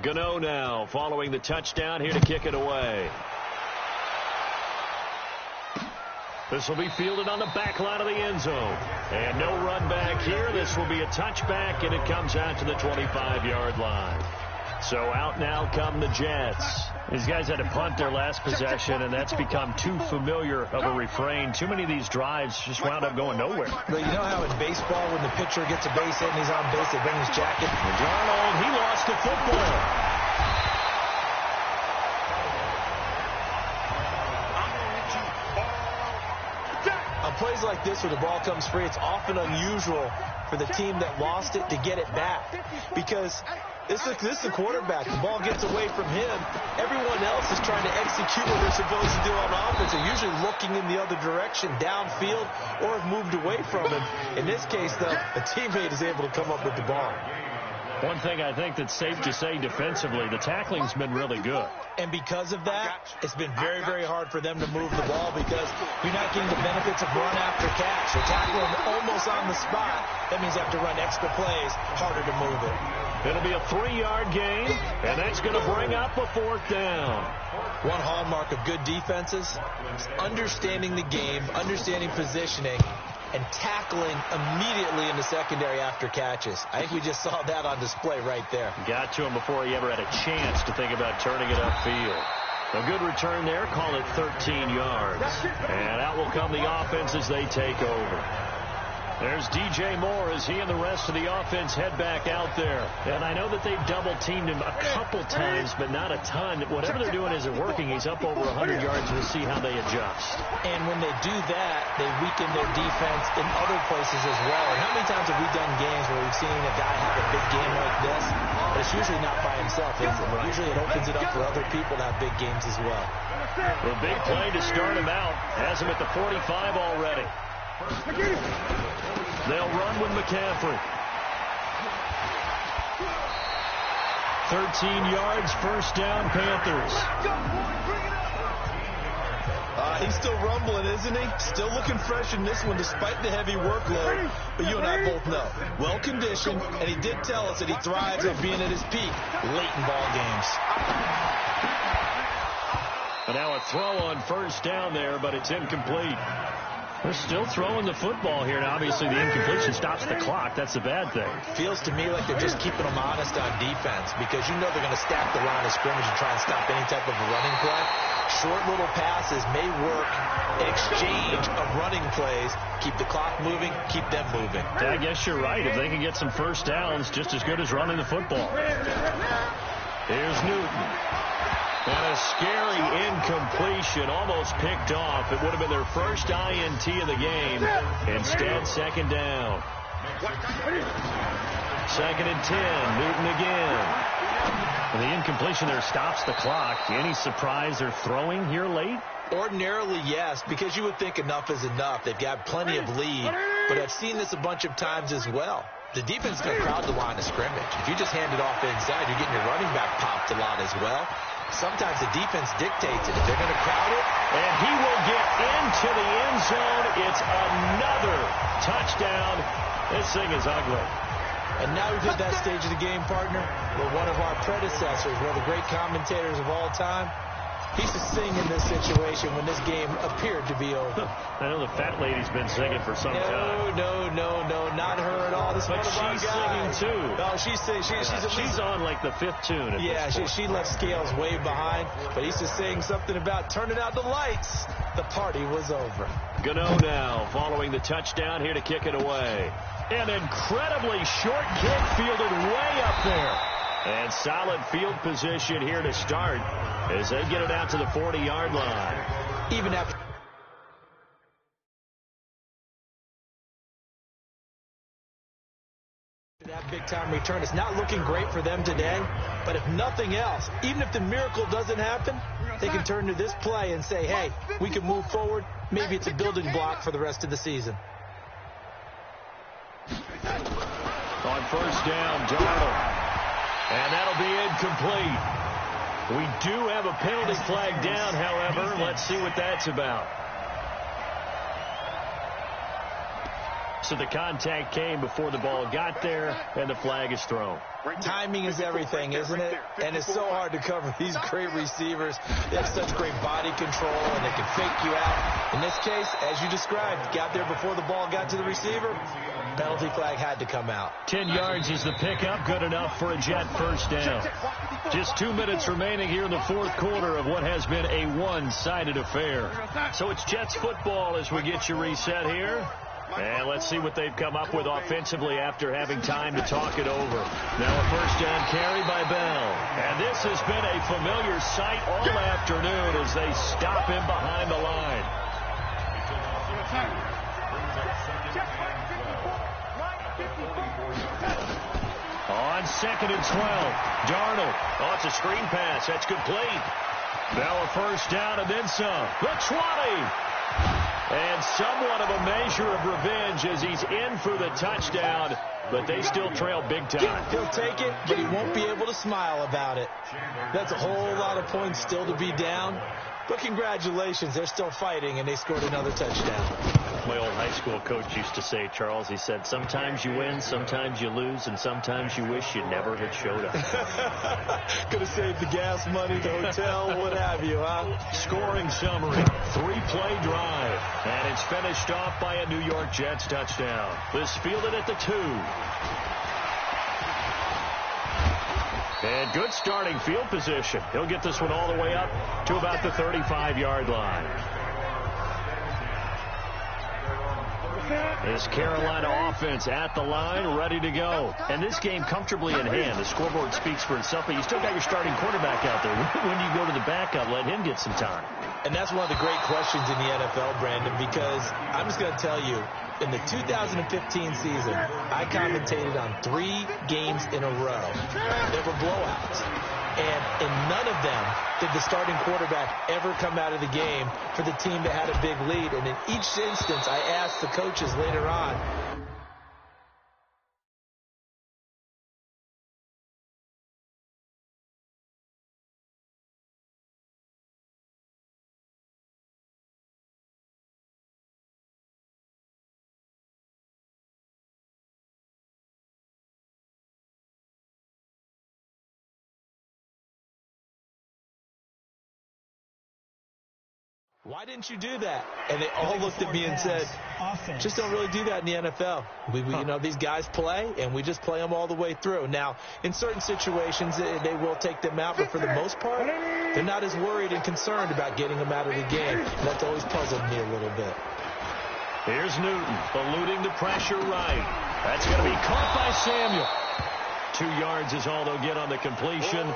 Gano now following the touchdown here to kick it away. This will be fielded on the back line of the end zone. And no run back here. This will be a touchback, and it comes out to the 25-yard line. So out now come the Jets. These guys had to punt their last possession, and that's become too familiar of a refrain. Too many of these drives just wound up going nowhere. But you know how in baseball, when the pitcher gets a base hit and he's on base, they bring his jacket? Darnold, he lost the football. On plays like this where the ball comes free, it's often unusual for the team that lost it to get it back. Because this is the quarterback. The ball gets away from him. Everyone else is trying to execute what they're supposed to do on offense. They're usually looking in the other direction, downfield, or have moved away from him. In this case, though, a teammate is able to come up with the ball. One thing I think that's safe to say defensively, the tackling's been really good. And because of that, it's been very, very hard for them to move the ball because you're not getting the benefits of run after catch. They're tackling almost on the spot. That means they have to run extra plays, harder to move it. It'll be a 3-yard gain, and that's going to bring up a 4th down. One hallmark of good defenses is understanding the game, understanding positioning, and tackling immediately in the secondary after catches. I think we just saw that on display right there. Got to him before he ever had a chance to think about turning it upfield. A good return there, call it 13 yards. And out will come the offense as they take over. There's DJ Moore as he and the rest of the offense head back out there. And I know that they've double-teamed him a couple times, but not a ton. Whatever they're doing isn't working. He's up over 100 yards. We'll see how they adjust. And when they do that, they weaken their defense in other places as well. And how many times have we done games where we've seen a guy have a big game like this? But it's usually not by himself, is it? Usually it opens it up for other people to have big games as well. The big play to start him out has him at the 45 already. They'll run with McCaffrey. 13 yards, 1st down, Panthers. He's still rumbling, isn't he? Still looking fresh in this one despite the heavy workload. But you and I both know. Well-conditioned, and he did tell us that he thrives on being at his peak late in ball games. And now a throw on 1st down there, but it's incomplete. They're still throwing the football here. Now, obviously, the incompletion stops the clock. That's the bad thing. Feels to me like they're just keeping them honest on defense because you know they're going to stack the line of scrimmage and try and stop any type of a running play. Short little passes may work in exchange of running plays. Keep the clock moving, keep them moving. I guess you're right. If they can get some 1st downs, just as good as running the football. Here's Newton. And a scary incompletion, almost picked off. It would have been their first INT of the game. Instead, 2nd down. 2nd and 10. Newton again. And the incompletion there stops the clock. Any surprise they're throwing here late? Ordinarily, yes, because you would think enough is enough. They've got plenty of lead. But I've seen this a bunch of times as well. The defense is going to crowd the line of scrimmage. If you just hand it off inside, you're getting your running back popped a lot as well. Sometimes the defense dictates it. If they're going to crowd it. And he will get into the end zone. It's another touchdown. This thing is ugly. And now we've hit that stage of the game, partner, where one of our predecessors, one of the great commentators of all time, he used to sing in this situation when this game appeared to be over. I know the fat lady's been singing for some time. No, not her at all. This but she's singing too. No, she's singing. She's on like the 5th tune. Yeah, she left Scales way behind. But he used to sing something about turning out the lights. The party was over. Gano now following the touchdown here to kick it away. An incredibly short kick fielded way up there. And solid field position here to start as they get it out to the 40-yard line. Even after that big-time return, it's not looking great for them today. But if nothing else, even if the miracle doesn't happen, they can turn to this play and say, hey, we can move forward. Maybe it's a building block for the rest of the season. On 1st down, Darnold. And that'll be incomplete. We do have a penalty flag down, however. Let's see what that's about. So the contact came before the ball got there, and the flag is thrown. Timing is everything, isn't it? And it's so hard to cover these great receivers. They have such great body control, and they can fake you out. In this case, as you described, got there before the ball got to the receiver. Penalty flag had to come out. 10 yards is the pickup. Good enough for a Jet first down. Just 2 minutes remaining here in the fourth quarter of what has been a one-sided affair. So it's Jets football as we get you reset here. And let's see what they've come up with offensively after having time to talk it over. Now a first down carry by Bell. And this has been a familiar sight all afternoon as they stop him behind the line. On 2nd and 12, Darnold. Oh, it's a screen pass. That's complete. Bell a first down and then some. The 20. And somewhat of a measure of revenge as he's in for the touchdown, but they still trail big time. He'll take it, but he won't be able to smile about it. That's a whole lot of points still to be down. But congratulations, they're still fighting, and they scored another touchdown. My old high school coach used to say, Charles, he said, sometimes you win, sometimes you lose, and sometimes you wish you never had showed up. Could have saved the gas money, the hotel, what have you, huh? Scoring summary, 3-play drive, and it's finished off by a New York Jets touchdown. This fielded at the 2. And good starting field position. He'll get this one all the way up to about the 35-yard line. This Carolina offense at the line, ready to go. And this game comfortably in hand. The scoreboard speaks for itself, but you still got your starting quarterback out there. When do you go to the backup, let him get some time? And that's one of the great questions in the NFL, Brandon, because I'm just going to tell you, in the 2015 season, I commentated on 3 games in a row. There were blowouts. And in none of them did the starting quarterback ever come out of the game for the team that had a big lead. And in each instance, I asked the coaches later on, why didn't you do that? And they all looked at me and said, just don't really do that in the NFL. You know, these guys play, and we just play them all the way through. Now, in certain situations, they will take them out, but for the most part, they're not as worried and concerned about getting them out of the game. And that's always puzzled me a little bit. Here's Newton, eluding the pressure right. That's going to be caught by Samuel. 2 yards is all they'll get on the completion.